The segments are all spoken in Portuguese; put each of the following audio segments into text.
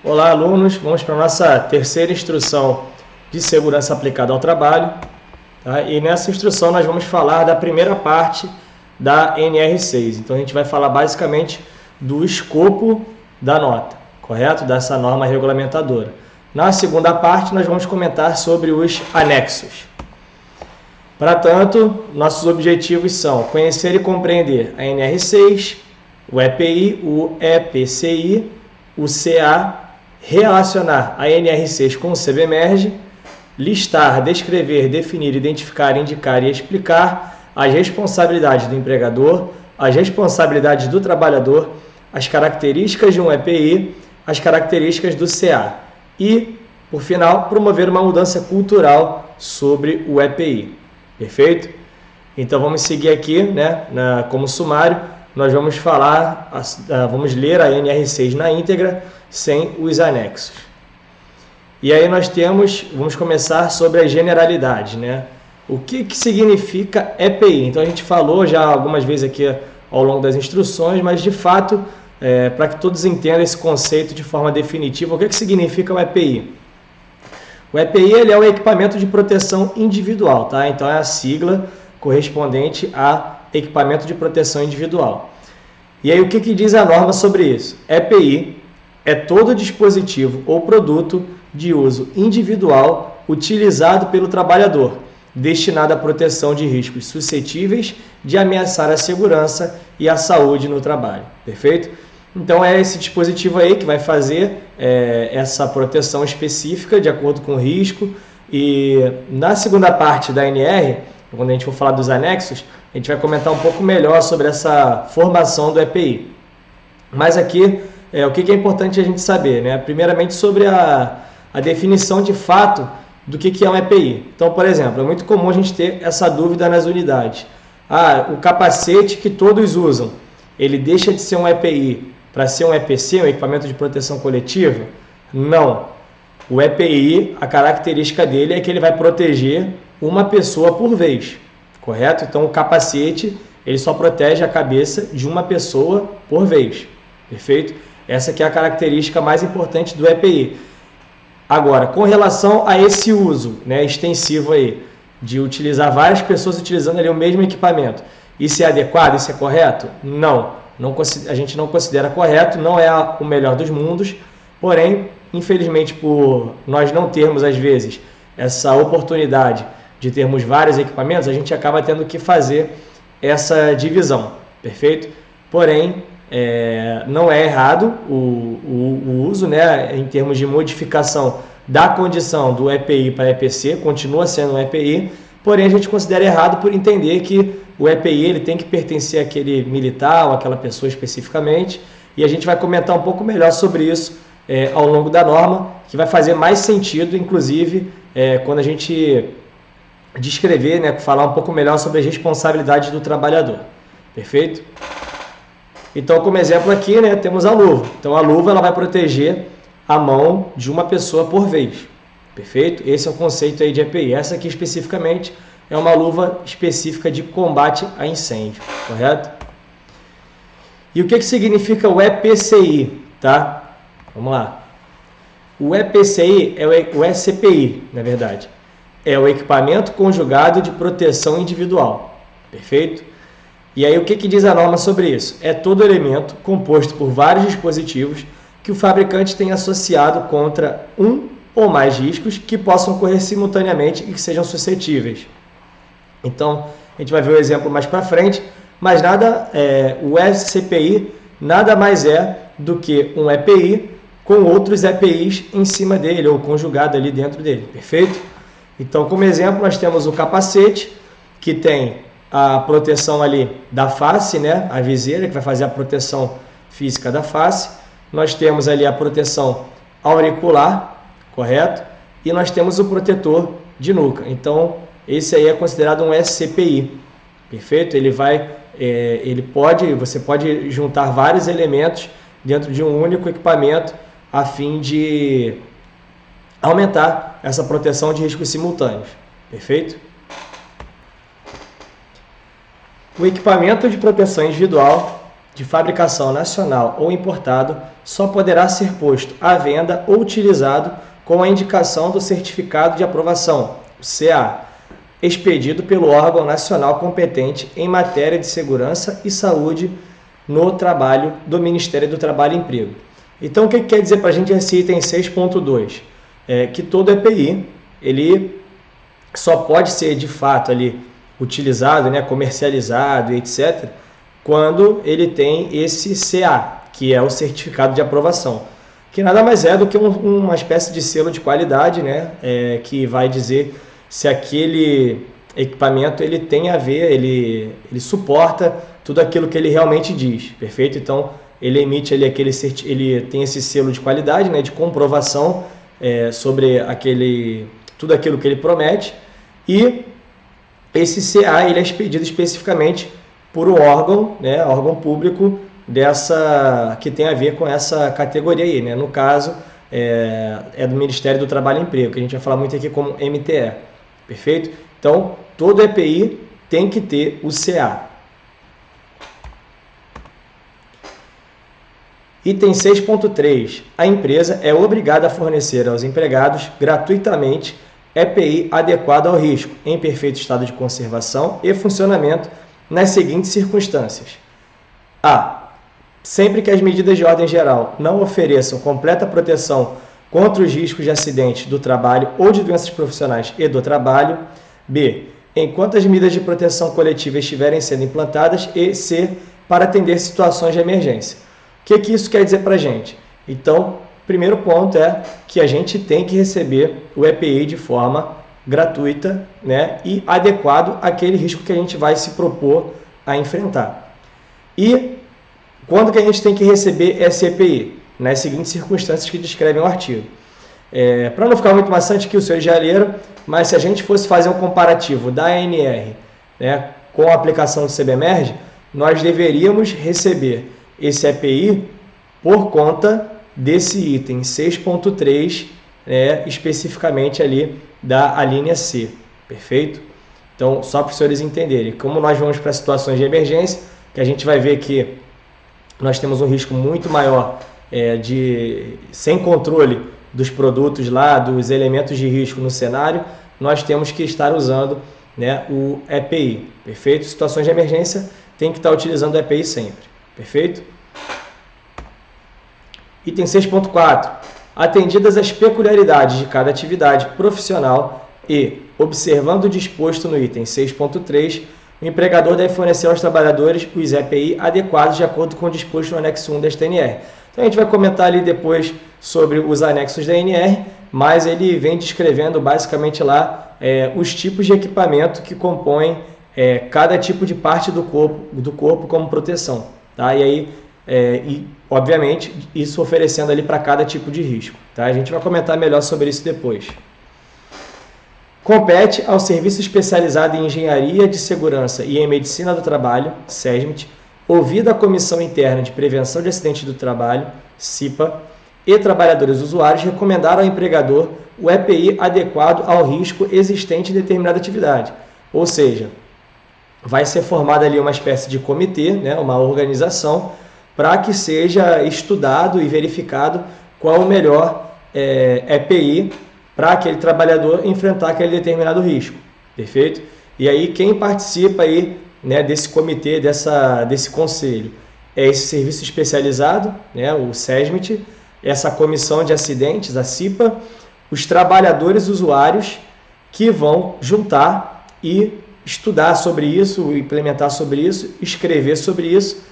Olá, alunos. Vamos para a nossa terceira instrução de segurança aplicada ao trabalho. Tá? E nessa instrução nós vamos falar da primeira parte da NR6. Então a gente vai falar basicamente do escopo da nota, correto? Dessa norma regulamentadora. Na segunda parte nós vamos comentar sobre os anexos. Para tanto, nossos objetivos são conhecer e compreender a NR6, o EPI, o EPCI, o CA, relacionar a NR6 com o CBMERG, listar, descrever, definir, identificar, indicar e explicar as responsabilidades do empregador, as responsabilidades do trabalhador, as características de um EPI, as características do CA e, por final, promover uma mudança cultural sobre o EPI. Perfeito? Então vamos seguir aqui, né, como sumário, nós vamos falar, vamos ler a NR6 na íntegra, sem os anexos. E aí nós vamos começar sobre as generalidades, né? O que significa EPI? Então a gente falou já algumas vezes aqui ao longo das instruções, mas de fato, para que todos entendam esse conceito de forma definitiva, o que significa o EPI? O EPI ele é o equipamento de proteção individual, tá? Então é a sigla correspondente a equipamento de proteção individual. E aí o que diz a norma sobre isso? EPI é todo dispositivo ou produto de uso individual utilizado pelo trabalhador, destinado à proteção de riscos suscetíveis de ameaçar a segurança e a saúde no trabalho. Perfeito? Então é esse dispositivo aí que vai fazer essa proteção específica de acordo com o risco. E na segunda parte da NR, quando a gente for falar dos anexos, a gente vai comentar um pouco melhor sobre essa formação do EPI. Mas aqui, o que é importante a gente saber, né? Primeiramente sobre a definição de fato do que é um EPI. Então, por exemplo, é muito comum a gente ter essa dúvida nas unidades. O capacete que todos usam, ele deixa de ser um EPI para ser um EPC, um equipamento de proteção coletiva? Não. O EPI, a característica dele é que ele vai proteger uma pessoa por vez, correto? Então, o capacete, ele só protege a cabeça de uma pessoa por vez, perfeito? Essa que é a característica mais importante do EPI. Agora, com relação a esse uso, né, extensivo aí, de utilizar várias pessoas utilizando ali o mesmo equipamento, isso é adequado, isso é correto? Não, a gente não considera correto, não é o melhor dos mundos, porém, infelizmente, por nós não termos, às vezes, essa oportunidade de termos vários equipamentos, a gente acaba tendo que fazer essa divisão, perfeito? Porém, não é errado o uso, né, em termos de modificação da condição do EPI para EPC, continua sendo um EPI, porém a gente considera errado por entender que o EPI ele tem que pertencer àquele militar ou àquela pessoa especificamente, e a gente vai comentar um pouco melhor sobre isso ao longo da norma, que vai fazer mais sentido, inclusive, quando a gente descrever, né, falar um pouco melhor sobre as responsabilidades do trabalhador. Perfeito? Então, como exemplo aqui, né, temos a luva. Então, a luva ela vai proteger a mão de uma pessoa por vez. Perfeito? Esse é o conceito aí de EPI. Essa aqui, especificamente, é uma luva específica de combate a incêndio. Correto? E o que significa o EPCI? Tá? Vamos lá. O EPCI é o ECPI, na verdade. É o equipamento conjugado de proteção individual. Perfeito? E aí o que diz a norma sobre isso? É todo elemento composto por vários dispositivos que o fabricante tem associado contra um ou mais riscos que possam ocorrer simultaneamente e que sejam suscetíveis. Então, a gente vai ver o exemplo mais para frente, mas o SCPI nada mais é do que um EPI com outros EPIs em cima dele ou conjugado ali dentro dele, perfeito? Então, como exemplo, nós temos o capacete, que tem a proteção ali da face, né? A viseira, que vai fazer a proteção física da face. Nós temos ali a proteção auricular, correto? E nós temos o protetor de nuca. Então, esse aí é considerado um SCPI, perfeito? Você pode juntar vários elementos dentro de um único equipamento a fim de aumentar essa proteção de riscos simultâneos, perfeito? O equipamento de proteção individual de fabricação nacional ou importado só poderá ser posto à venda ou utilizado com a indicação do Certificado de Aprovação, CA, expedido pelo órgão nacional competente em matéria de segurança e saúde no trabalho do Ministério do Trabalho e Emprego. Então, o que quer dizer para a gente esse item 6.2? Que todo EPI, ele só pode ser de fato ali utilizado, né, comercializado, etc., quando ele tem esse CA, que é o Certificado de Aprovação, que nada mais é do que uma espécie de selo de qualidade, né, que vai dizer se aquele equipamento ele tem a ver, ele suporta tudo aquilo que ele realmente diz, perfeito? Então, ele emite ali ele tem esse selo de qualidade, né, de comprovação sobre tudo aquilo que ele promete, e esse CA ele é expedido especificamente por um órgão, né, órgão público que tem a ver com essa categoria aí, né? No caso, é do Ministério do Trabalho e Emprego, que a gente vai falar muito aqui como MTE, perfeito? Então, todo EPI tem que ter o CA. Item 6.3. A empresa é obrigada a fornecer aos empregados gratuitamente EPI adequado ao risco, em perfeito estado de conservação e funcionamento, nas seguintes circunstâncias. A. Sempre que as medidas de ordem geral não ofereçam completa proteção contra os riscos de acidentes do trabalho ou de doenças profissionais e do trabalho. B. Enquanto as medidas de proteção coletiva estiverem sendo implantadas. E C. Para atender situações de emergência. O que isso quer dizer para a gente? Então, o primeiro ponto é que a gente tem que receber o EPI de forma gratuita, né, e adequado àquele risco que a gente vai se propor a enfrentar. E quando que a gente tem que receber esse EPI? Nas seguintes circunstâncias que descrevem o artigo. Para não ficar muito maçante aqui, o senhor já leram, mas se a gente fosse fazer um comparativo da ANR, né, com a aplicação do CBMERG, nós deveríamos receber esse EPI por conta desse item 6.3, especificamente ali da alínea C, perfeito? Então, só para os senhores entenderem, como nós vamos para situações de emergência, que a gente vai ver que nós temos um risco muito maior sem controle dos produtos lá, dos elementos de risco no cenário, nós temos que estar usando, né, o EPI, perfeito? Situações de emergência, tem que estar utilizando o EPI sempre, perfeito? Item 6.4. Atendidas as peculiaridades de cada atividade profissional e, observando o disposto no item 6.3, o empregador deve fornecer aos trabalhadores os EPI adequados de acordo com o disposto no anexo 1 desta NR. Então, a gente vai comentar ali depois sobre os anexos da NR, mas ele vem descrevendo basicamente lá os tipos de equipamento que compõem cada tipo de parte do corpo como proteção. Tá? E aí, obviamente, isso oferecendo ali para cada tipo de risco. Tá? A gente vai comentar melhor sobre isso depois. Compete ao Serviço Especializado em Engenharia de Segurança e em Medicina do Trabalho, SESMIT, ouvida a Comissão Interna de Prevenção de Acidentes do Trabalho, CIPA, e trabalhadores usuários, recomendar ao empregador o EPI adequado ao risco existente em determinada atividade. Ou seja, vai ser formada ali uma espécie de comitê, né, uma organização, para que seja estudado e verificado qual o melhor EPI para aquele trabalhador enfrentar aquele determinado risco, perfeito? E aí quem participa aí, né, desse comitê, desse conselho, é esse serviço especializado, né, o SESMIT, essa comissão de acidentes, a CIPA, os trabalhadores usuários que vão juntar e estudar sobre isso, implementar sobre isso, escrever sobre isso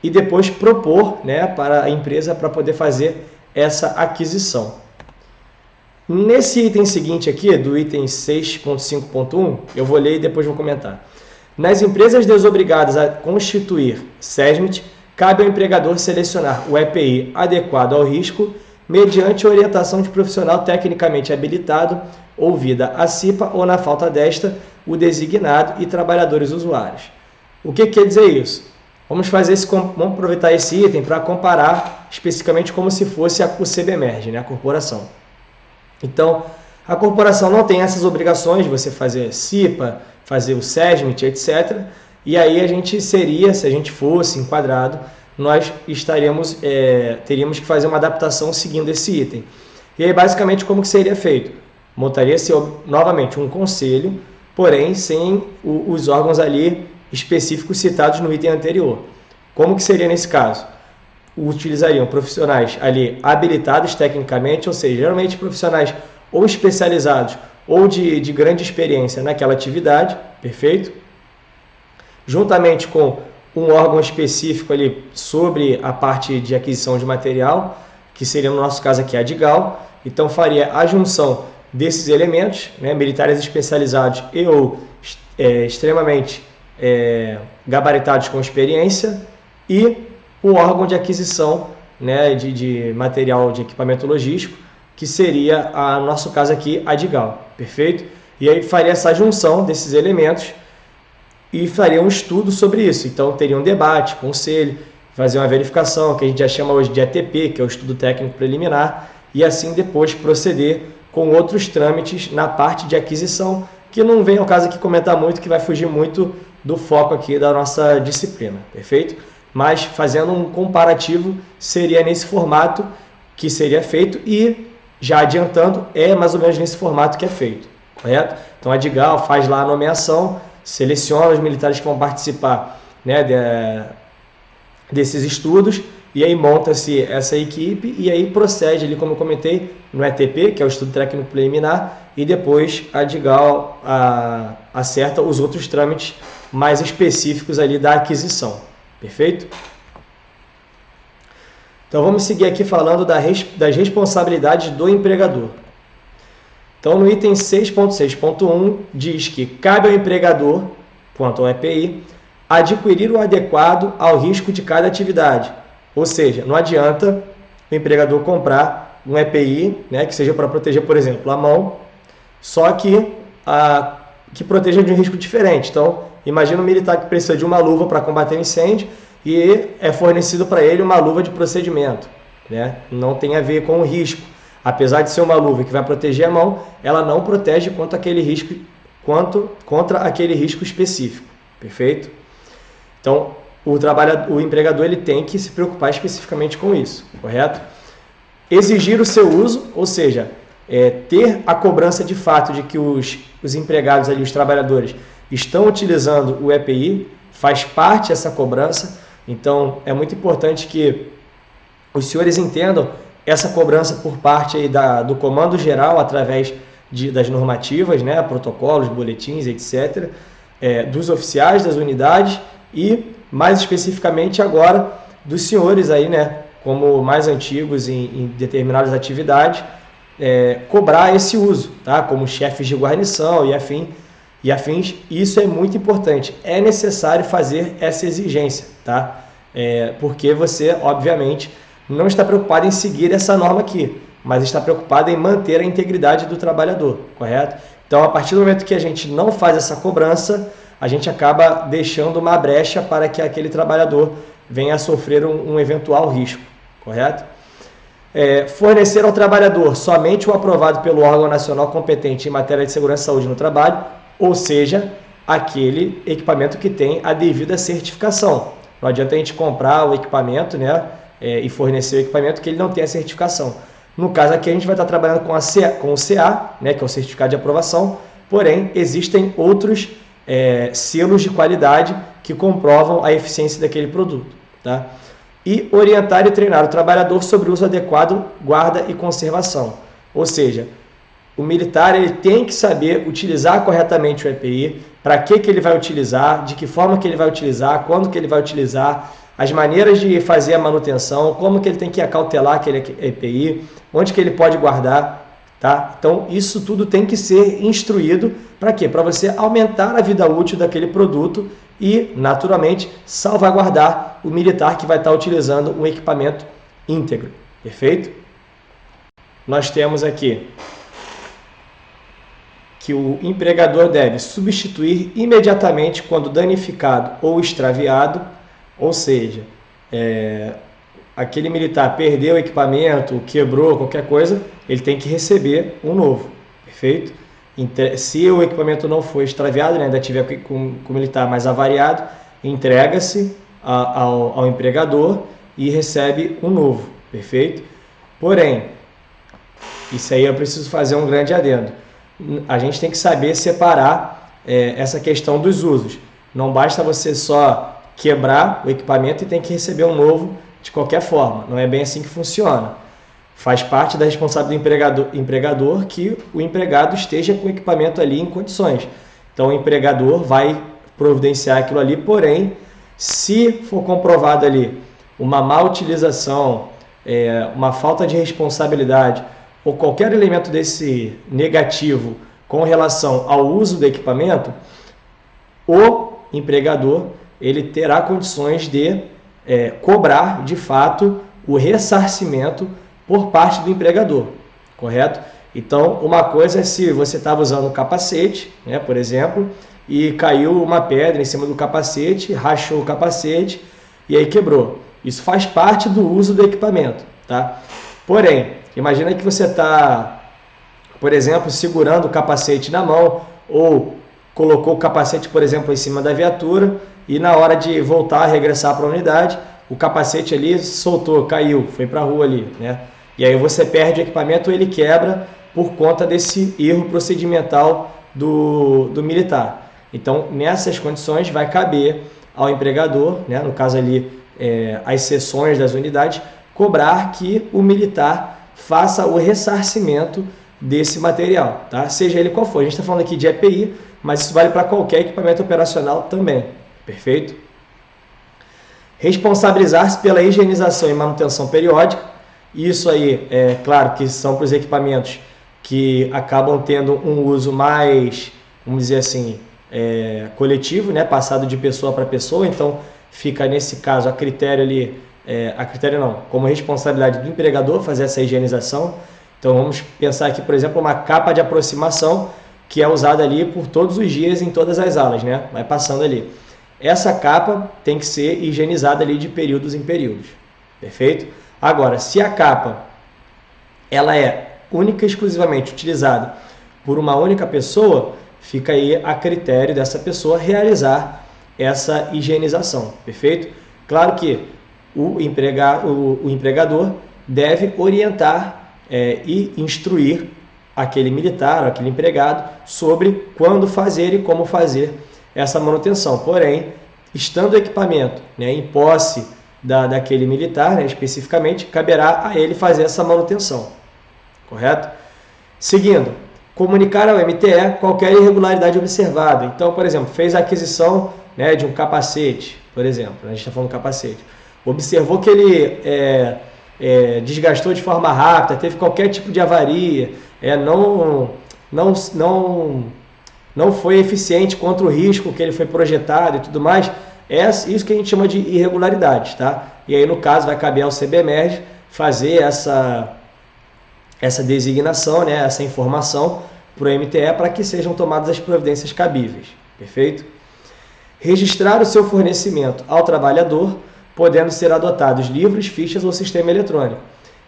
e depois propor, né, para a empresa para poder fazer essa aquisição. Nesse item seguinte aqui, do item 6.5.1, eu vou ler e depois vou comentar. Nas empresas desobrigadas a constituir SESMIT, cabe ao empregador selecionar o EPI adequado ao risco mediante orientação de profissional tecnicamente habilitado, ouvida a CIPA ou, na falta desta, o designado e trabalhadores usuários. O que quer dizer isso? Vamos aproveitar esse item para comparar especificamente como se fosse o CBMERG, né, a corporação. Então, a corporação não tem essas obrigações de você fazer CIPA, fazer o SESMIT, etc. E aí a gente seria, se a gente fosse enquadrado nós teríamos que fazer uma adaptação seguindo esse item. E aí, basicamente, como que seria feito? Montaria-se novamente um conselho, porém sem os órgãos ali específicos citados no item anterior. Como que seria nesse caso? Utilizariam profissionais ali habilitados tecnicamente, ou seja, geralmente profissionais ou especializados ou de grande experiência naquela atividade, perfeito? Juntamente com um órgão específico ali sobre a parte de aquisição de material, que seria no nosso caso aqui a DIGAL. Então faria a junção desses elementos, né, militares especializados e ou extremamente gabaritados com experiência, e o órgão de aquisição, né, de material de equipamento logístico, que seria, no nosso caso aqui, a DIGAL, perfeito? E aí faria essa junção desses elementos e faria um estudo sobre isso. Então teria um debate, conselho, fazer uma verificação, que a gente já chama hoje de ETP, que é o estudo técnico preliminar, e assim depois proceder com outros trâmites na parte de aquisição, que não vem ao caso aqui comentar muito, que vai fugir muito do foco aqui da nossa disciplina, perfeito? Mas fazendo um comparativo, seria nesse formato que seria feito, e já adiantando, é mais ou menos nesse formato que é feito, correto? Então a DIGAL faz lá a nomeação, seleciona os militares que vão participar, né, desses estudos, e aí monta-se essa equipe e aí procede ali, como eu comentei, no ETP, que é o estudo técnico preliminar, e depois a DIGAL acerta os outros trâmites mais específicos ali da aquisição, perfeito? Então vamos seguir aqui falando das responsabilidades do empregador. Então no item 6.6.1 diz que cabe ao empregador, quanto ao EPI, adquirir o adequado ao risco de cada atividade. Ou seja, não adianta o empregador comprar um EPI, né, que seja para proteger, por exemplo, a mão, só que proteja de um risco diferente. Então, imagina um militar que precisa de uma luva para combater incêndio e é fornecido para ele uma luva de procedimento, né? Não tem a ver com o risco. Apesar de ser uma luva que vai proteger a mão, ela não protege contra aquele risco específico, perfeito? Então, o empregador ele tem que se preocupar especificamente com isso, correto? Exigir o seu uso, ou seja, ter a cobrança de fato de que os empregados ali, os trabalhadores, estão utilizando o EPI, faz parte dessa cobrança. Então, é muito importante que os senhores entendam essa cobrança por parte aí do comando geral, através das normativas, né, protocolos, boletins, etc., dos oficiais das unidades e, mais especificamente agora, dos senhores aí, né, como mais antigos em determinadas atividades, cobrar esse uso, tá? Como chefes de guarnição e afins. Isso é muito importante. É necessário fazer essa exigência, tá? Porque você, obviamente, não está preocupado em seguir essa norma aqui, mas está preocupado em manter a integridade do trabalhador, correto? Então, a partir do momento que a gente não faz essa cobrança, a gente acaba deixando uma brecha para que aquele trabalhador venha a sofrer um eventual risco, correto? Fornecer ao trabalhador somente o aprovado pelo órgão nacional competente em matéria de segurança e saúde no trabalho, ou seja, aquele equipamento que tem a devida certificação. Não adianta a gente comprar o equipamento, né, e fornecer o equipamento que ele não tem a certificação. No caso aqui, a gente vai estar trabalhando com o CA, né, que é o certificado de aprovação, porém, existem outros selos de qualidade que comprovam a eficiência daquele produto, tá? E orientar e treinar o trabalhador sobre o uso adequado, guarda e conservação. Ou seja, o militar ele tem que saber utilizar corretamente o EPI, para que ele vai utilizar, de que forma que ele vai utilizar, quando que ele vai utilizar, as maneiras de fazer a manutenção, como que ele tem que acautelar aquele EPI, onde que ele pode guardar, tá? Então, isso tudo tem que ser instruído para quê? Para você aumentar a vida útil daquele produto e, naturalmente, salvaguardar o militar que vai estar utilizando um equipamento íntegro, perfeito? Nós temos aqui que o empregador deve substituir imediatamente quando danificado ou extraviado, ou seja, aquele militar perdeu o equipamento, quebrou, qualquer coisa, ele tem que receber um novo, perfeito? Se o equipamento não for extraviado, né, ainda tiver com o militar mais avariado, entrega-se ao empregador e recebe um novo, perfeito? Porém, isso aí eu preciso fazer um grande adendo. A gente tem que saber separar essa questão dos usos. Não basta você só quebrar o equipamento e tem que receber um novo de qualquer forma. Não é bem assim que funciona. Faz parte da responsabilidade do empregador que o empregado esteja com o equipamento ali em condições. Então o empregador vai providenciar aquilo ali, porém, se for comprovado ali uma má utilização, uma falta de responsabilidade ou qualquer elemento desse negativo com relação ao uso do equipamento, o empregador ele terá condições de cobrar, de fato, o ressarcimento por parte do empregador, correto? Então, uma coisa é se você estava usando um capacete, né, por exemplo, e caiu uma pedra em cima do capacete, rachou o capacete e aí quebrou. Isso faz parte do uso do equipamento, tá? Porém, imagina que você está, por exemplo, segurando o capacete na mão ou colocou o capacete, por exemplo, em cima da viatura e na hora de voltar, regressar para a unidade, o capacete ali soltou, caiu, foi para a rua ali, né? E aí você perde o equipamento, ele quebra por conta desse erro procedimental do militar. Então, nessas condições, vai caber ao empregador, né, no caso ali, as seções das unidades, cobrar que o militar faça o ressarcimento desse material, tá? Seja ele qual for. A gente está falando aqui de EPI, mas isso vale para qualquer equipamento operacional também, perfeito? Responsabilizar-se pela higienização e manutenção periódica. Isso aí, claro que são para os equipamentos que acabam tendo um uso mais, vamos dizer assim, coletivo, né? Passado de pessoa para pessoa, então fica nesse caso a critério ali, como responsabilidade do empregador fazer essa higienização. Então vamos pensar aqui, por exemplo, uma capa de aproximação que é usada ali por todos os dias em todas as aulas, né? Vai passando ali. Essa capa tem que ser higienizada ali de períodos em períodos, perfeito? Agora, se a capa ela é única e exclusivamente utilizada por uma única pessoa, fica aí a critério dessa pessoa realizar essa higienização, perfeito? Claro que o empregador deve orientar e instruir aquele militar, aquele empregado, sobre quando fazer e como fazer essa manutenção. Porém, estando o equipamento, né, em posse daquele militar, né, especificamente, caberá a ele fazer essa manutenção, correto? Seguindo, comunicar ao MTE qualquer irregularidade observada. Então, por exemplo, fez a aquisição, né, de um capacete, por exemplo, a gente está falando do capacete, observou que ele desgastou de forma rápida, teve qualquer tipo de avaria, não foi eficiente contra o risco que ele foi projetado e tudo mais, isso que a gente chama de irregularidades, tá? E aí, no caso, vai caber ao CBMERG fazer essa designação, né, essa informação para o MTE para que sejam tomadas as providências cabíveis, perfeito? Registrar o seu fornecimento ao trabalhador, podendo ser adotados livros, fichas ou sistema eletrônico.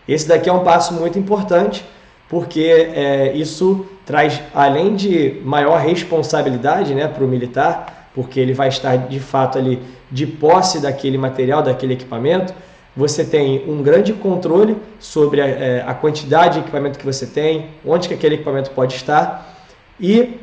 Esse daqui é um passo muito importante, porque isso traz, além de maior responsabilidade, né, para o militar, porque ele vai estar de fato ali de posse daquele material, daquele equipamento, você tem um grande controle sobre a quantidade de equipamento que você tem, onde que aquele equipamento pode estar, e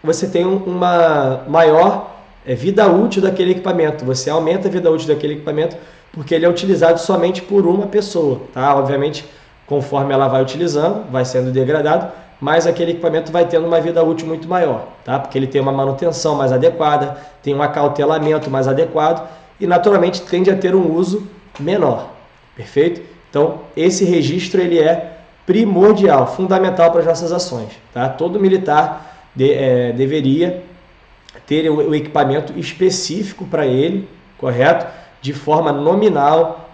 você tem uma maior vida útil daquele equipamento. Você aumenta a vida útil daquele equipamento porque ele é utilizado somente por uma pessoa, tá? Obviamente, conforme ela vai utilizando, vai sendo degradado, mas aquele equipamento vai tendo uma vida útil muito maior, tá? Porque ele tem uma manutenção mais adequada, tem um acautelamento mais adequado e, naturalmente, tende a ter um uso menor, perfeito? Então, esse registro ele é primordial, fundamental para as nossas ações, tá? Todo militar deveria ter o equipamento específico para ele, correto? De forma nominal,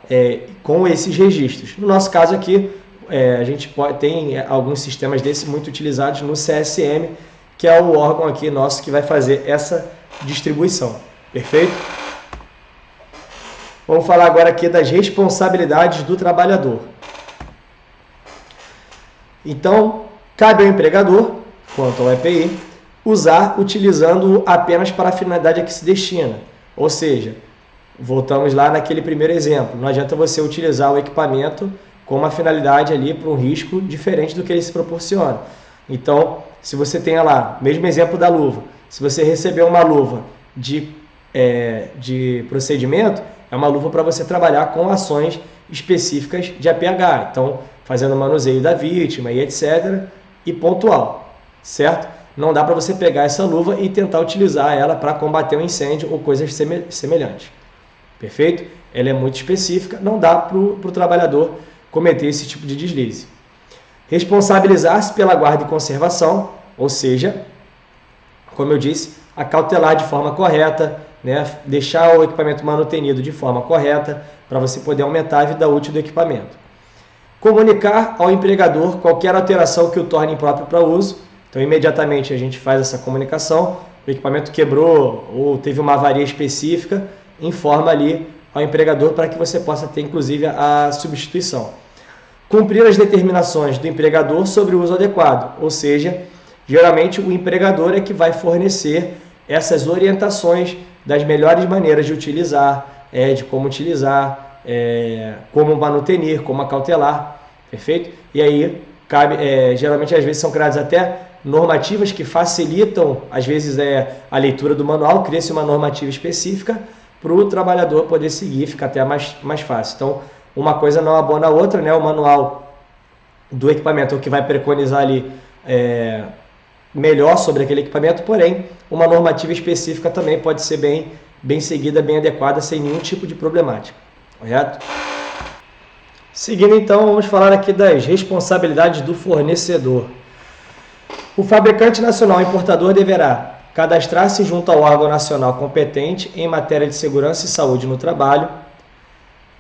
com esses registros. No nosso caso aqui, a gente tem alguns sistemas desses muito utilizados no CSM, que é o órgão aqui nosso que vai fazer essa distribuição, perfeito? Vamos falar agora aqui das responsabilidades do trabalhador. Então, cabe ao empregador, quanto ao EPI, utilizando-o apenas para a finalidade a que se destina. Ou seja, voltamos lá naquele primeiro exemplo, não adianta você utilizar o equipamento com uma finalidade ali para um risco diferente do que ele se proporciona. Então, se você tem lá, mesmo exemplo da luva, se você receber uma luva de procedimento, é uma luva para você trabalhar com ações específicas de APH, então fazendo manuseio da vítima e etc, e pontual, certo? Não dá para você pegar essa luva e tentar utilizar ela para combater um incêndio ou coisas semelhantes, perfeito? Ela é muito específica, não dá para o trabalhador cometer esse tipo de deslize. Responsabilizar-se pela guarda e conservação, ou seja, como eu disse, acautelar de forma correta, né? Deixar o equipamento manutenido de forma correta para você poder aumentar a vida útil do equipamento. Comunicar ao empregador qualquer alteração que o torne impróprio para uso. Então, imediatamente a gente faz essa comunicação, o equipamento quebrou ou teve uma avaria específica, informa ali ao empregador para que você possa ter, inclusive, a substituição. Cumprir as determinações do empregador sobre o uso adequado, ou seja, geralmente o empregador é que vai fornecer essas orientações das melhores maneiras de utilizar, de como utilizar, como manutenir, como acautelar, perfeito? E aí, geralmente às vezes são criadas até normativas que facilitam, às vezes, a leitura do manual, cria-se uma normativa específica para o trabalhador poder seguir, fica até mais fácil. Então, uma coisa não abona a outra, né? O manual do equipamento é o que vai preconizar ali melhor sobre aquele equipamento, porém, uma normativa específica também pode ser bem seguida, bem adequada, sem nenhum tipo de problemática, correto? Seguindo então, vamos falar aqui das responsabilidades do fornecedor. O fabricante nacional importador deverá cadastrar-se junto ao órgão nacional competente em matéria de segurança e saúde no trabalho,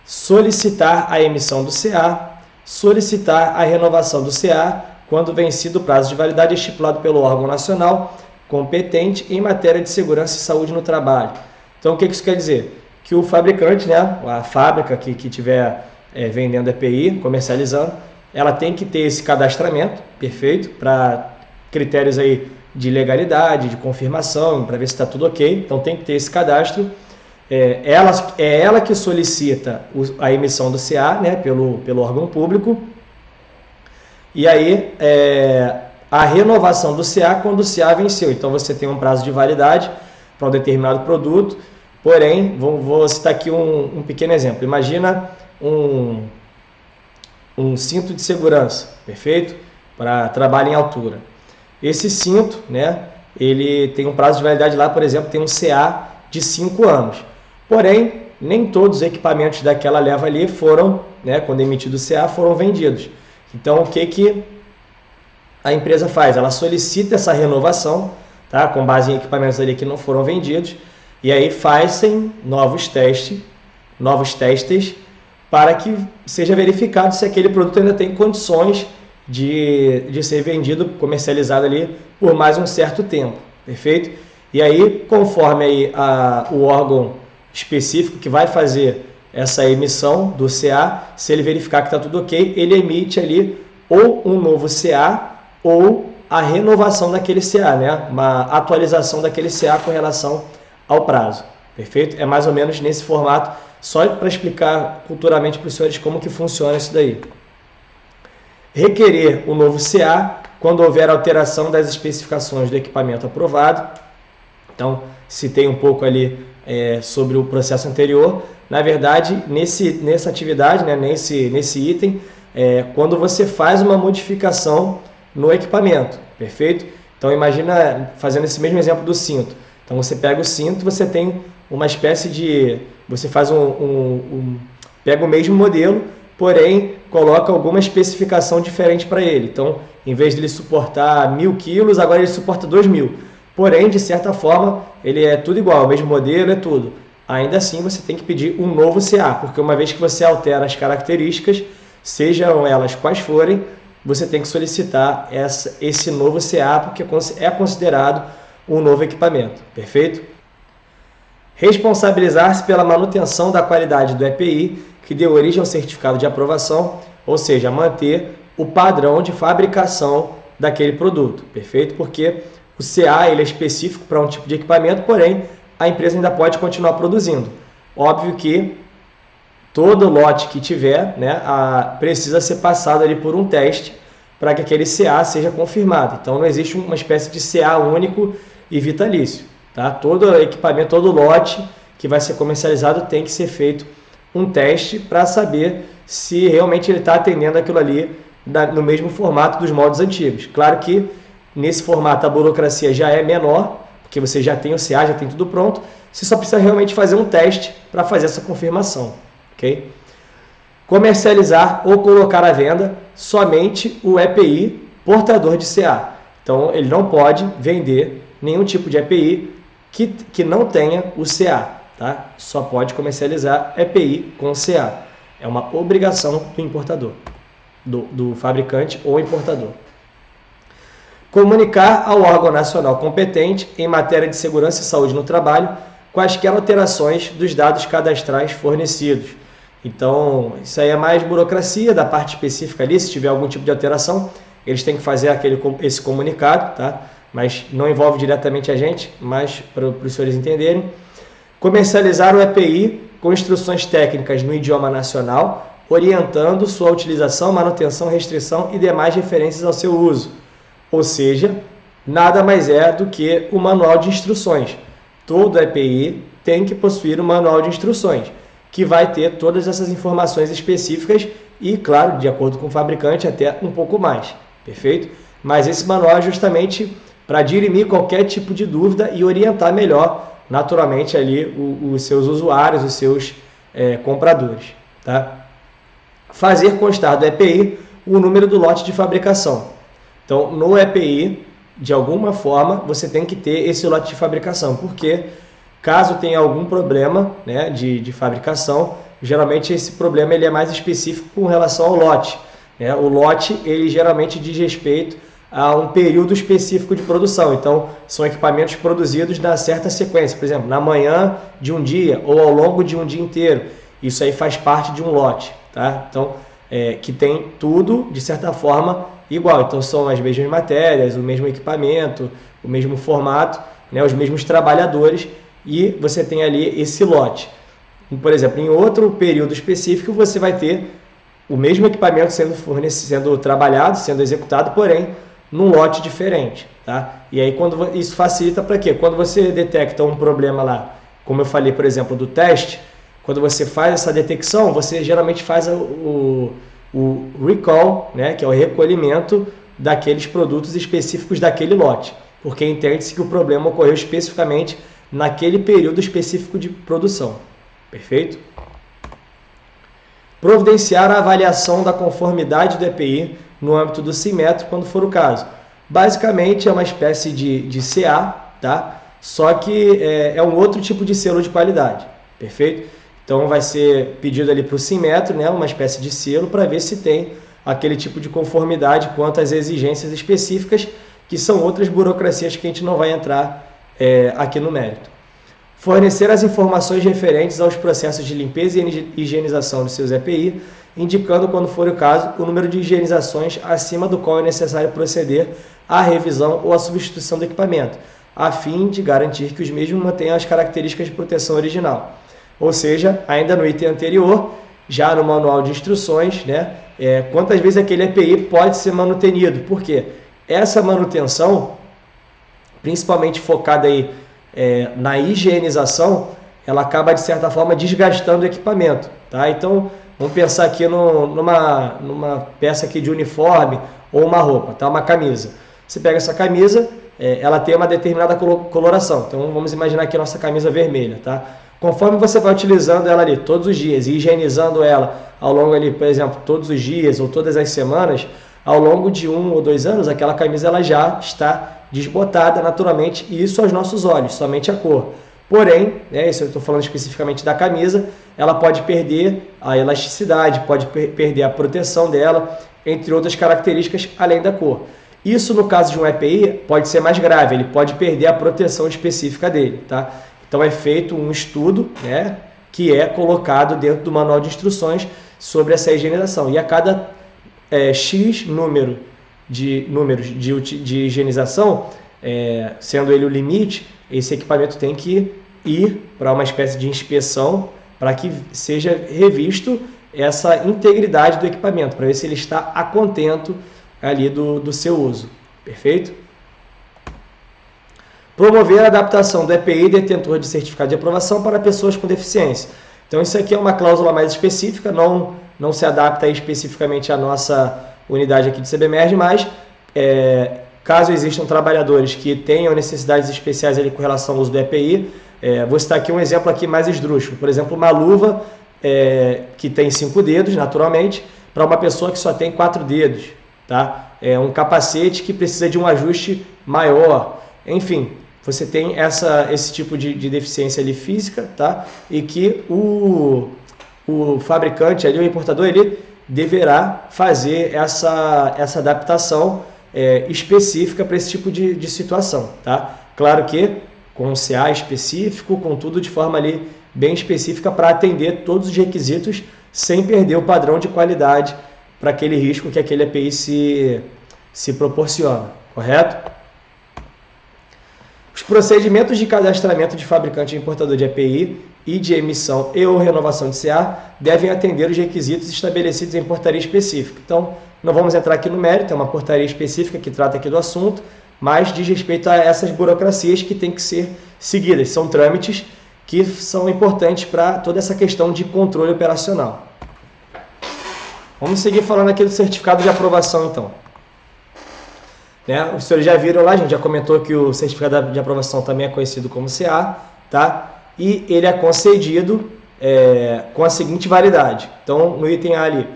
solicitar a emissão do CA, solicitar a renovação do CA quando vencido o prazo de validade estipulado pelo órgão nacional competente em matéria de segurança e saúde no trabalho. Então, o que isso quer dizer? Que o fabricante, né, a fábrica que estiver vendendo EPI, comercializando, ela tem que ter esse cadastramento, perfeito, para critérios aí de legalidade, de confirmação, para ver se está tudo ok. Então, tem que ter esse cadastro. É ela que solicita a emissão do CA, né, pelo órgão público. E aí, a renovação do CA quando o CA venceu. Então, você tem um prazo de validade para um determinado produto. Porém, vou citar aqui um pequeno exemplo. Imagina um cinto de segurança, perfeito? Para trabalho em altura. Esse cinto, né, ele tem um prazo de validade lá, por exemplo, tem um CA de 5 anos. Porém, nem todos os equipamentos daquela leva ali foram, né, quando emitido o CA, foram vendidos. Então, o que a empresa faz? Ela solicita essa renovação, tá, com base em equipamentos ali que não foram vendidos, e aí fazem novos testes para que seja verificado se aquele produto ainda tem condições de ser vendido, comercializado ali por mais um certo tempo, perfeito? E aí, conforme aí o órgão específico que vai fazer essa emissão do CA, se ele verificar que está tudo ok, ele emite ali ou um novo CA ou a renovação daquele CA, né? Uma atualização daquele CA com relação ao prazo, perfeito? É mais ou menos nesse formato, só para explicar culturalmente para os senhores como que funciona isso daí. Requerer o novo CA quando houver alteração das especificações do equipamento aprovado. Então, citei um pouco ali sobre o processo anterior. Na verdade, nessa atividade, né, nesse item, quando você faz uma modificação no equipamento, perfeito? Então, imagina fazendo esse mesmo exemplo do cinto. Então, você pega o cinto, você tem uma espécie de... Você faz pega o mesmo modelo, porém, coloca alguma especificação diferente para ele. Então, em vez de ele suportar 1.000 quilos, agora ele suporta 2.000. Porém, de certa forma, ele é tudo igual, o mesmo modelo, é tudo. Ainda assim, você tem que pedir um novo CA, porque uma vez que você altera as características, sejam elas quais forem, você tem que solicitar esse novo CA, porque é considerado um novo equipamento, perfeito? Responsabilizar-se pela manutenção da qualidade do EPI, que deu origem ao certificado de aprovação, ou seja, manter o padrão de fabricação daquele produto, perfeito? Porque o CA ele é específico para um tipo de equipamento, porém, a empresa ainda pode continuar produzindo. Óbvio que todo lote que tiver, né, precisa ser passado ali por um teste para que aquele CA seja confirmado. Então não existe uma espécie de CA único e vitalício. Tá? Todo equipamento, todo lote que vai ser comercializado tem que ser feito um teste para saber se realmente ele está atendendo aquilo ali no mesmo formato dos moldes antigos. Claro que nesse formato a burocracia já é menor, porque você já tem o CA, já tem tudo pronto, você só precisa realmente fazer um teste para fazer essa confirmação. Okay? Comercializar ou colocar à venda somente o EPI portador de CA. Então ele não pode vender nenhum tipo de EPI que não tenha o CA. Tá? Só pode comercializar EPI com CA. É uma obrigação do importador, do fabricante ou importador. Comunicar ao órgão nacional competente em matéria de segurança e saúde no trabalho quaisquer alterações dos dados cadastrais fornecidos. Então, isso aí é mais burocracia da parte específica ali. Se tiver algum tipo de alteração, eles têm que fazer esse comunicado, tá? Mas não envolve diretamente a gente, mas para os senhores entenderem. Comercializar o EPI com instruções técnicas no idioma nacional, orientando sua utilização, manutenção, restrição e demais referências ao seu uso. Ou seja, nada mais é do que o manual de instruções. Todo EPI tem que possuir um manual de instruções, que vai ter todas essas informações específicas e, claro, de acordo com o fabricante, até um pouco mais. Perfeito? Mas esse manual é justamente para dirimir qualquer tipo de dúvida e orientar melhor, naturalmente, ali os seus usuários, os seus compradores. Tá? Fazer constar do EPI o número do lote de fabricação. Então, no EPI, de alguma forma, você tem que ter esse lote de fabricação, porque caso tenha algum problema, né, de fabricação, geralmente esse problema ele é mais específico com relação ao lote. Né? O lote ele geralmente diz respeito a um período específico de produção. Então, são equipamentos produzidos na certa sequência, por exemplo, na manhã de um dia ou ao longo de um dia inteiro. Isso aí faz parte de um lote. Tá? Então, que tem tudo, de certa forma, igual. Então, são as mesmas matérias, o mesmo equipamento, o mesmo formato, né, os mesmos trabalhadores, e você tem ali esse lote. Por exemplo, em outro período específico, você vai ter o mesmo equipamento sendo trabalhado, sendo executado, porém, num lote diferente. Tá? E aí, isso facilita para quê? Quando você detecta um problema lá, como eu falei, por exemplo, do teste, quando você faz essa detecção, você geralmente faz o recall, né, que é o recolhimento daqueles produtos específicos daquele lote, porque entende-se que o problema ocorreu especificamente naquele período específico de produção. Perfeito? Providenciar a avaliação da conformidade do EPI no âmbito do Sinmetro, quando for o caso. Basicamente é uma espécie de CA, tá? Só que é um outro tipo de selo de qualidade. Perfeito? Então vai ser pedido ali para o Sinmetro, né, uma espécie de selo para ver se tem aquele tipo de conformidade quanto às exigências específicas, que são outras burocracias que a gente não vai entrar aqui no mérito. Fornecer as informações referentes aos processos de limpeza e higienização de seus EPI, indicando, quando for o caso, o número de higienizações acima do qual é necessário proceder à revisão ou à substituição do equipamento, a fim de garantir que os mesmos mantenham as características de proteção original. Ou seja, ainda no item anterior, já no manual de instruções, né, quantas vezes aquele EPI pode ser manutenido. Por quê? Essa manutenção, principalmente focada aí, na higienização, ela acaba, de certa forma, desgastando o equipamento. Tá? Então, vamos pensar aqui numa peça aqui de uniforme ou uma roupa, tá? Uma camisa. Você pega essa camisa, ela tem uma determinada coloração. Então, vamos imaginar aqui a nossa camisa vermelha. Tá? Conforme você vai utilizando ela ali todos os dias e higienizando ela ao longo ali, por exemplo, todos os dias ou todas as semanas, ao longo de 1 ou 2 anos, aquela camisa ela já está desbotada naturalmente, e isso aos nossos olhos, somente a cor. Porém, isso eu estou falando especificamente da camisa, ela pode perder a elasticidade, pode perder a proteção dela, entre outras características além da cor. Isso, no caso de um EPI, pode ser mais grave, ele pode perder a proteção específica dele. Tá? Então é feito um estudo, né, que é colocado dentro do manual de instruções sobre essa higienização. E a cada X números de higienização, sendo ele o limite, esse equipamento tem que ir para uma espécie de inspeção para que seja revisto essa integridade do equipamento, para ver se ele está a contento ali do seu uso. Perfeito? Promover a adaptação do EPI, detentor de certificado de aprovação, para pessoas com deficiência. Então, isso aqui é uma cláusula mais específica, não se adapta especificamente à nossa unidade aqui de CBMERG, mas caso existam trabalhadores que tenham necessidades especiais ali com relação ao uso do EPI, vou citar aqui um exemplo aqui mais esdrúxulo. Por exemplo, uma luva que tem 5 dedos, naturalmente, para uma pessoa que só tem 4 dedos. Tá? Um capacete que precisa de um ajuste maior. Enfim, você tem esse tipo de deficiência ali física, tá? E que o fabricante, ali, o importador, ele deverá fazer essa adaptação específica para esse tipo de situação. Tá? Claro que com um CA específico, com tudo de forma ali bem específica para atender todos os requisitos sem perder o padrão de qualidade para aquele risco que aquele EPI se proporciona, correto? Os procedimentos de cadastramento de fabricante e importador de EPI e de emissão e ou renovação de CA devem atender os requisitos estabelecidos em portaria específica. Então, não vamos entrar aqui no mérito, é uma portaria específica que trata aqui do assunto, mas diz respeito a essas burocracias que têm que ser seguidas. São trâmites que são importantes para toda essa questão de controle operacional. Vamos seguir falando aqui do certificado de aprovação, então. Os senhores já viram lá, a gente já comentou que o certificado de aprovação também é conhecido como CA, tá? E ele é concedido com a seguinte validade. Então, no item A ali,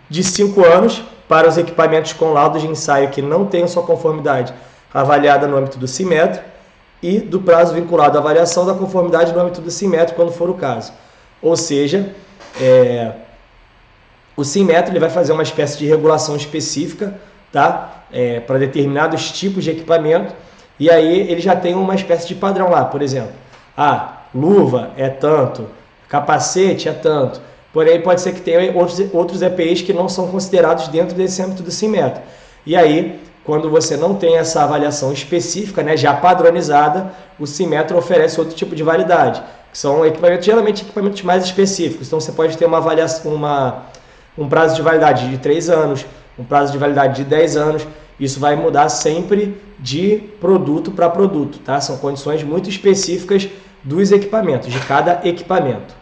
de 5 anos para os equipamentos com laudo de ensaio que não tenham sua conformidade avaliada no âmbito do CIMETRO e do prazo vinculado à avaliação da conformidade no âmbito do CIMETRO, quando for o caso. Ou seja, o CIMETRO ele vai fazer uma espécie de regulação específica, tá? Para determinados tipos de equipamento, e aí ele já tem uma espécie de padrão lá, por exemplo, luva é tanto, capacete é tanto, porém pode ser que tenha outros EPIs que não são considerados dentro desse âmbito do CIMETRO. E aí, quando você não tem essa avaliação específica, já padronizada, o CIMETRO oferece outro tipo de validade, que são equipamentos, geralmente equipamentos mais específicos. Então você pode ter uma avaliação, um prazo de validade de 3 anos, um prazo de validade de 10 anos, isso vai mudar sempre de produto para produto, tá? São condições muito específicas dos equipamentos, de cada equipamento.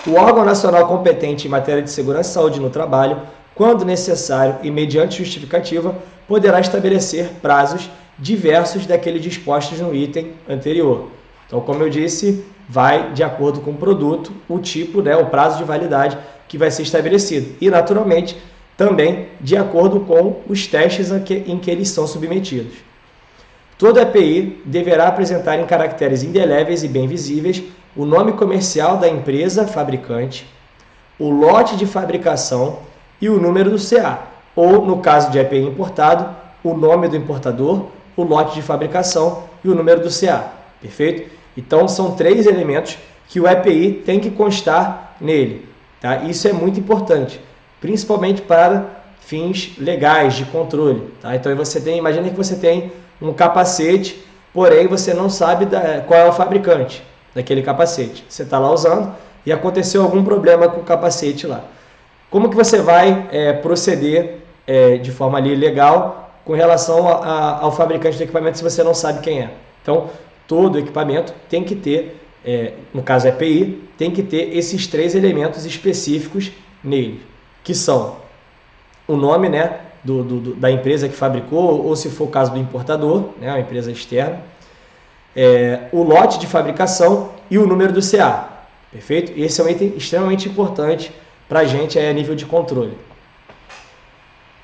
O órgão nacional competente em matéria de segurança e saúde no trabalho, quando necessário e mediante justificativa, poderá estabelecer prazos diversos daqueles dispostos no item anterior. Então, como eu disse, vai de acordo com o produto, o tipo, o prazo de validade que vai ser estabelecido. E, naturalmente, também de acordo com os testes em que eles são submetidos. Todo EPI deverá apresentar em caracteres indeléveis e bem visíveis o nome comercial da empresa fabricante, o lote de fabricação e o número do CA, ou, no caso de EPI importado, o nome do importador, o lote de fabricação e o número do CA. Perfeito? Então, são 3 elementos que o EPI tem que constar nele. Tá? Isso é muito importante, principalmente para fins legais de controle. Tá? Então, imagine que você tem um capacete, porém você não sabe qual é o fabricante daquele capacete. Você está lá usando e aconteceu algum problema com o capacete lá. Como que você vai proceder de forma ali legal com relação ao fabricante do equipamento se você não sabe quem é? Então, todo equipamento tem que ter, no caso EPI, tem que ter esses 3 elementos específicos nele, que são o nome da empresa que fabricou, ou se for o caso do importador, uma empresa externa, o lote de fabricação e o número do CA. Perfeito? Esse é um item extremamente importante para a gente a nível de controle.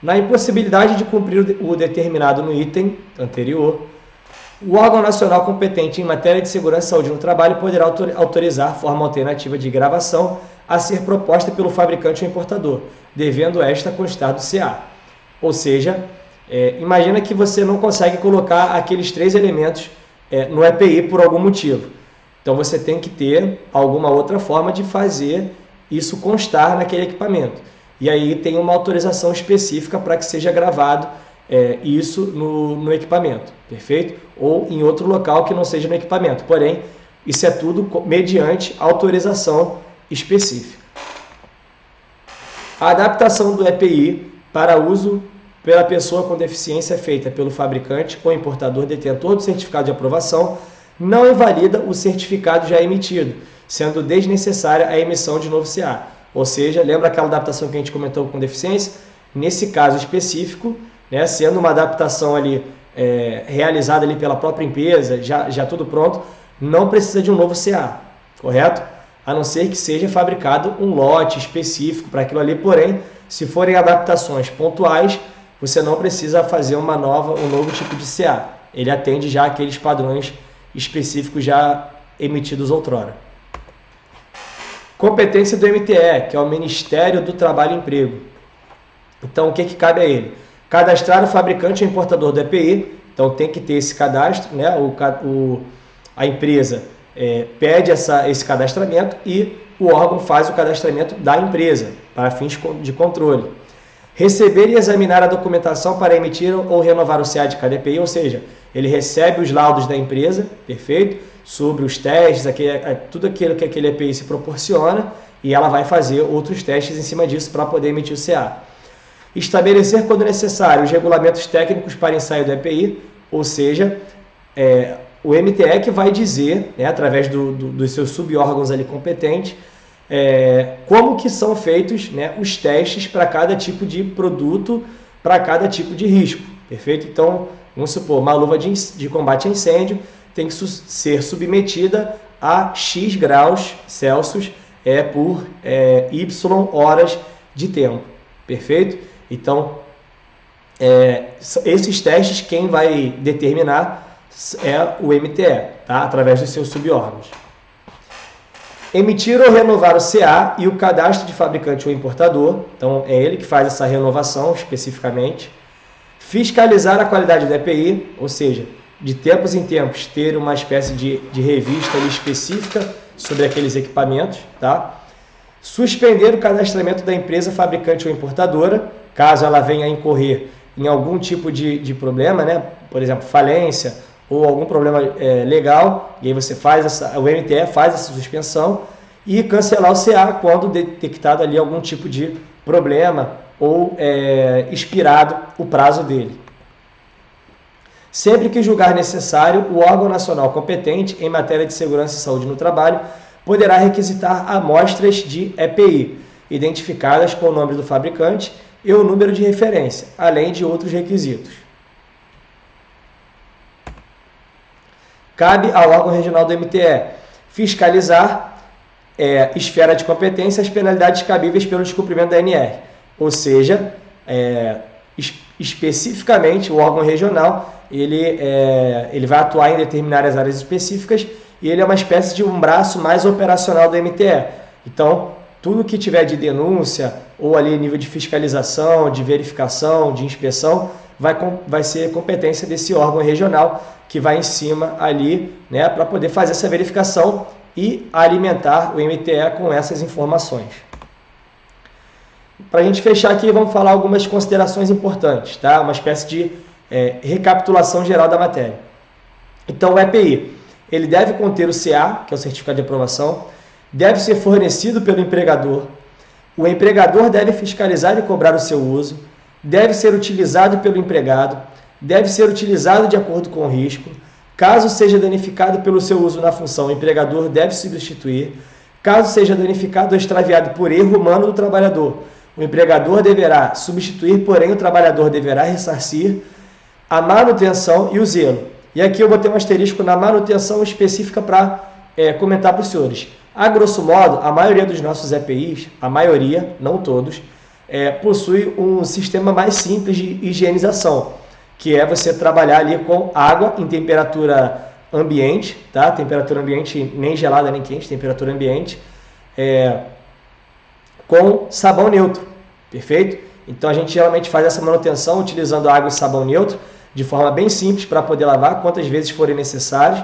Na impossibilidade de cumprir o determinado no item anterior, o órgão nacional competente em matéria de segurança e saúde no trabalho poderá autorizar forma alternativa de gravação a ser proposta pelo fabricante ou importador, devendo esta constar do CA. Ou seja, imagina que você não consegue colocar aqueles 3 elementos no EPI por algum motivo. Então você tem que ter alguma outra forma de fazer isso constar naquele equipamento. E aí tem uma autorização específica para que seja gravado isso no equipamento, perfeito? Ou em outro local que não seja no equipamento. Porém, Isso é tudo mediante autorização específica. A adaptação do EPI para uso pela pessoa com deficiência feita pelo fabricante ou importador detentor do certificado de aprovação não invalida o certificado já emitido, sendo desnecessária a emissão de novo CA. Ou seja, lembra aquela adaptação que a gente comentou com deficiência? Nesse caso específico, né, sendo uma adaptação ali realizada ali pela própria empresa, já tudo pronto, não precisa de um novo CA, correto? A não ser que seja fabricado um lote específico para aquilo ali, porém, se forem adaptações pontuais, você não precisa fazer um novo tipo de CA. Ele atende já aqueles padrões específicos já emitidos outrora. Competência do MTE, que é o Ministério do Trabalho e Emprego. Então, o que cabe a ele? Cadastrar o fabricante ou importador do EPI, então tem que ter esse cadastro, né? A empresa pede esse cadastramento e o órgão faz o cadastramento da empresa, para fins de controle. Receber e examinar a documentação para emitir ou renovar o CA de cada EPI, ou seja, ele recebe os laudos da empresa, perfeito? Sobre os testes, tudo aquilo que aquele EPI se proporciona, e ela vai fazer outros testes em cima disso para poder emitir o CA. Estabelecer, quando necessário, os regulamentos técnicos para ensaio do EPI, ou seja, o MTE que vai dizer, né, através dos seus sub-órgãos ali competentes, como que são feitos, né, os testes para cada tipo de produto, para cada tipo de risco, perfeito? Então, vamos supor, uma luva de combate a incêndio tem que ser submetida a X graus Celsius por Y horas de tempo, perfeito? Então, esses testes quem vai determinar é o MTE, tá? Através dos seus sub-órgãos. Emitir ou renovar o CA e o cadastro de fabricante ou importador, então é ele que faz essa renovação especificamente. Fiscalizar a qualidade do EPI, ou seja, de tempos em tempos ter uma espécie de revista ali específica sobre aqueles equipamentos, tá? Suspender o cadastramento da empresa fabricante ou importadora, caso ela venha a incorrer em algum tipo de problema, né? Por exemplo, falência ou algum problema legal, e aí você o MTE faz essa suspensão e cancelar o CA quando detectado ali algum tipo de problema ou expirado o prazo dele. Sempre que julgar necessário, o órgão nacional competente em matéria de segurança e saúde no trabalho poderá requisitar amostras de EPI, identificadas com o nome do fabricante e o número de referência, além de outros requisitos. Cabe ao órgão regional do MTE fiscalizar, esfera de competência, as penalidades cabíveis pelo descumprimento da NR, ou seja, especificamente o órgão regional ele vai atuar em determinadas áreas específicas e ele é uma espécie de um braço mais operacional do MTE. Então, tudo que tiver de denúncia ou ali nível de fiscalização, de verificação, de inspeção, vai ser competência desse órgão regional que vai em cima ali, né, para poder fazer essa verificação e alimentar o MTE com essas informações. Para a gente fechar aqui, vamos falar algumas considerações importantes, tá? Uma espécie de recapitulação geral da matéria. Então, o EPI, ele deve conter o CA, que é o certificado de aprovação, deve ser fornecido pelo empregador, o empregador deve fiscalizar e cobrar o seu uso, deve ser utilizado pelo empregado, deve ser utilizado de acordo com o risco, caso seja danificado pelo seu uso na função, o empregador deve substituir, caso seja danificado ou extraviado por erro humano do trabalhador, o empregador deverá substituir, porém o trabalhador deverá ressarcir a manutenção e o zelo. E aqui eu botei um asterisco na manutenção específica para comentar para os senhores. A grosso modo, a maioria dos nossos EPIs, a maioria, não todos, possui um sistema mais simples de higienização, que é você trabalhar ali com água em temperatura ambiente, tá? Temperatura ambiente nem gelada nem quente, temperatura ambiente, com sabão neutro, perfeito? Então a gente geralmente faz essa manutenção utilizando água e sabão neutro, de forma bem simples para poder lavar quantas vezes forem necessários,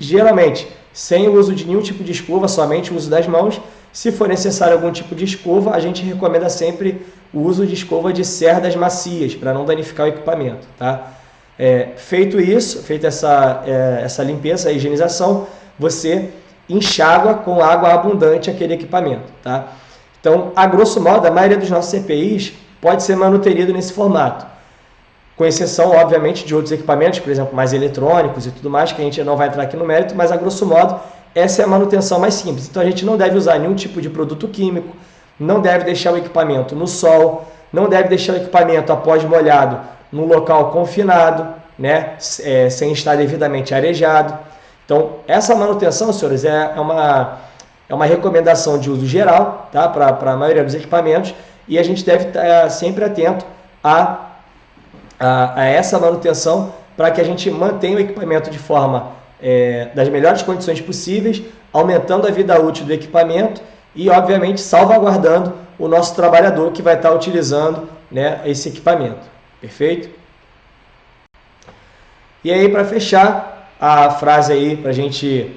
geralmente sem o uso de nenhum tipo de escova, somente o uso das mãos. Se for necessário algum tipo de escova, a gente recomenda sempre o uso de escova de cerdas macias, para não danificar o equipamento, tá? Feito isso, feita essa limpeza, a higienização, você enxágua com água abundante aquele equipamento, tá? Então, a grosso modo, a maioria dos nossos EPIs pode ser manuterido nesse formato, com exceção, obviamente, de outros equipamentos, por exemplo, mais eletrônicos e tudo mais, que a gente não vai entrar aqui no mérito, mas a grosso modo, essa é a manutenção mais simples. Então, a gente não deve usar nenhum tipo de produto químico, não deve deixar o equipamento no sol, não deve deixar o equipamento após molhado num local confinado, né, sem estar devidamente arejado. Então, essa manutenção, senhores, é uma recomendação de uso geral, tá, para a maioria dos equipamentos, e a gente deve estar sempre atento a essa manutenção para que a gente mantenha o equipamento de forma das melhores condições possíveis, aumentando a vida útil do equipamento e, obviamente, salvaguardando o nosso trabalhador que vai estar utilizando, né, esse equipamento. Perfeito? E aí, para fechar, a frase aí, para a gente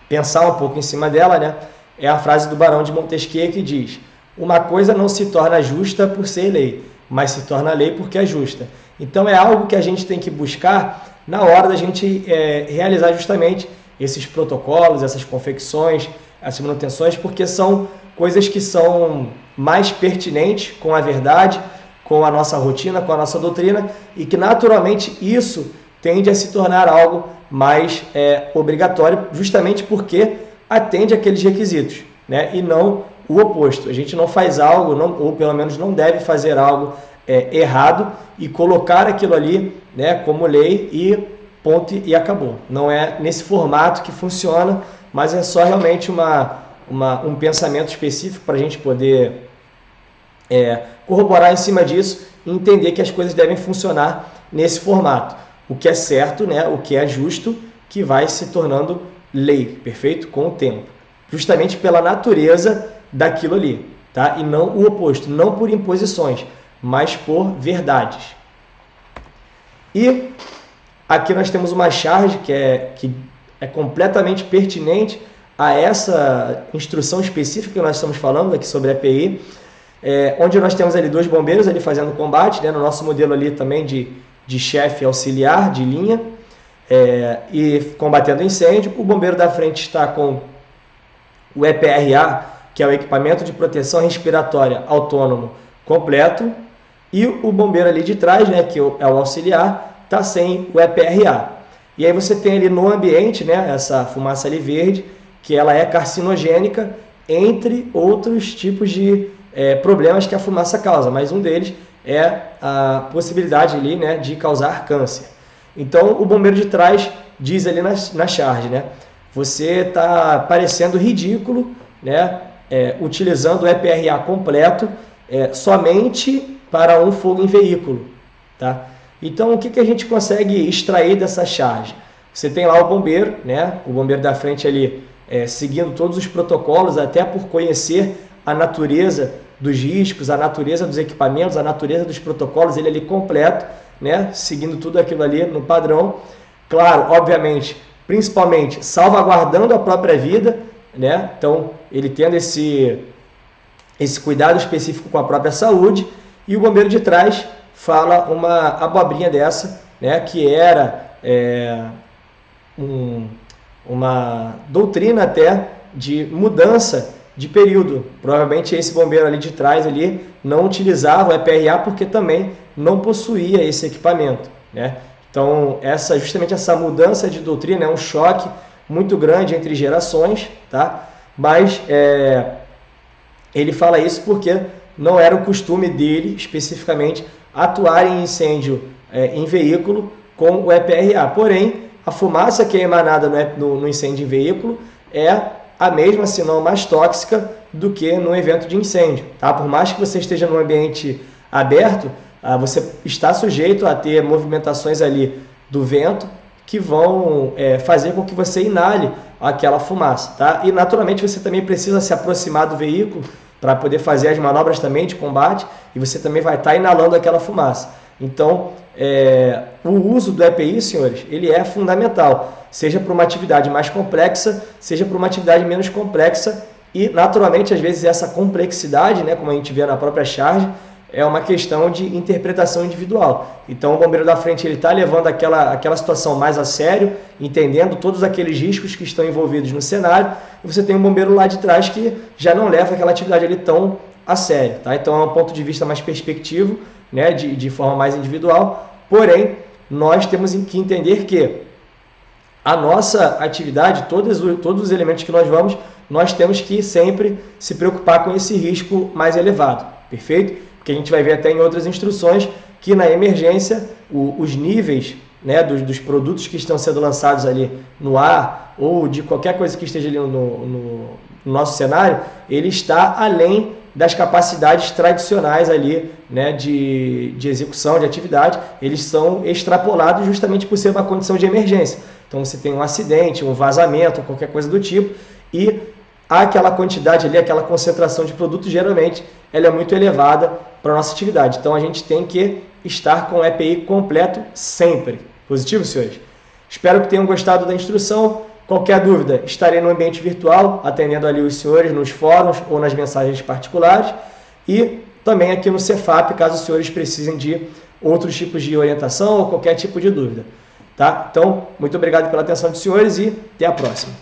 pensar um pouco em cima dela, né, é a frase do Barão de Montesquieu que diz: uma coisa não se torna justa por ser lei, mas se torna lei porque é justa. Então, é algo que a gente tem que buscar na hora da gente realizar justamente esses protocolos, essas confecções, essas manutenções, porque são coisas que são mais pertinentes com a verdade, com a nossa rotina, com a nossa doutrina, e que naturalmente isso tende a se tornar algo mais obrigatório, justamente porque atende aqueles requisitos, né? E não o oposto. A gente não faz algo, ou pelo menos não deve fazer algo errado e colocar aquilo ali, né, como lei e ponto e acabou. Não é nesse formato que funciona, mas é só realmente um pensamento específico para a gente poder corroborar em cima disso e entender que as coisas devem funcionar nesse formato. O que é certo, né, o que é justo, que vai se tornando lei, perfeito? Com o tempo. Justamente pela natureza daquilo ali, tá? E não o oposto, não por imposições, mas por verdades. E aqui nós temos uma charge que é completamente pertinente a essa instrução específica que nós estamos falando aqui sobre a EPI, onde nós temos ali 2 bombeiros ali fazendo combate, né, no nosso modelo ali também de chefe auxiliar de linha, e combatendo incêndio. O bombeiro da frente está com o EPRA, que é o equipamento de proteção respiratória autônomo completo, e o bombeiro ali de trás, né, que é o auxiliar, está sem o EPRA. E aí você tem ali no ambiente, né, essa fumaça ali verde, que ela é carcinogênica, entre outros tipos de problemas que a fumaça causa, mas um deles é a possibilidade ali, né, de causar câncer. Então o bombeiro de trás diz ali na charge, né, você está parecendo ridículo, né, utilizando o EPRA completo somente para um fogo em veículo, tá? Então, o que a gente consegue extrair dessa charge? Você tem lá o bombeiro, né? O bombeiro da frente ali seguindo todos os protocolos, até por conhecer a natureza dos riscos, a natureza dos equipamentos, a natureza dos protocolos, ele ali completo, né? Seguindo tudo aquilo ali no padrão. Claro, obviamente, principalmente salvaguardando a própria vida, né? Então, ele tendo esse cuidado específico com a própria saúde. E o bombeiro de trás fala uma abobrinha dessa, né, que era uma doutrina até de mudança de período. Provavelmente esse bombeiro ali de trás ali não utilizava o EPRA porque também não possuía esse equipamento, né? Então, justamente essa mudança de doutrina é um choque muito grande entre gerações, tá? Mas ele fala isso porque não era o costume dele, especificamente, atuar em incêndio em veículo com o EPRA. Porém, a fumaça que é emanada no incêndio em veículo é a mesma, se não mais tóxica, do que no evento de incêndio. Tá? Por mais que você esteja num ambiente aberto, você está sujeito a ter movimentações ali do vento que vão fazer com que você inale aquela fumaça. Tá? E, naturalmente, você também precisa se aproximar do veículo para poder fazer as manobras também de combate, e você também vai estar inalando aquela fumaça. Então, o uso do EPI, senhores, ele é fundamental, seja para uma atividade mais complexa, seja para uma atividade menos complexa, e naturalmente, às vezes, essa complexidade, né, como a gente vê na própria charge, é uma questão de interpretação individual. Então o bombeiro da frente ele está levando aquela situação mais a sério, entendendo todos aqueles riscos que estão envolvidos no cenário, e você tem um bombeiro lá de trás que já não leva aquela atividade ali tão a sério. Tá? Então é um ponto de vista mais perspectivo, né, de forma mais individual, porém nós temos que entender que a nossa atividade, todos os elementos que nós temos que sempre se preocupar com esse risco mais elevado, perfeito? Porque a gente vai ver até em outras instruções que na emergência os níveis, né, dos produtos que estão sendo lançados ali no ar ou de qualquer coisa que esteja ali no nosso cenário, ele está além das capacidades tradicionais ali, né, de execução de atividade. Eles são extrapolados justamente por ser uma condição de emergência. Então você tem um acidente, um vazamento, qualquer coisa do tipo, e aquela quantidade ali, aquela concentração de produto, geralmente ela é muito elevada para a nossa atividade. Então a gente tem que estar com o EPI completo sempre. Positivo, senhores? Espero que tenham gostado da instrução. Qualquer dúvida, estarei no ambiente virtual, atendendo ali os senhores nos fóruns ou nas mensagens particulares, e também aqui no Cefap, caso os senhores precisem de outros tipos de orientação ou qualquer tipo de dúvida. Tá? Então, muito obrigado pela atenção dos senhores e até a próxima.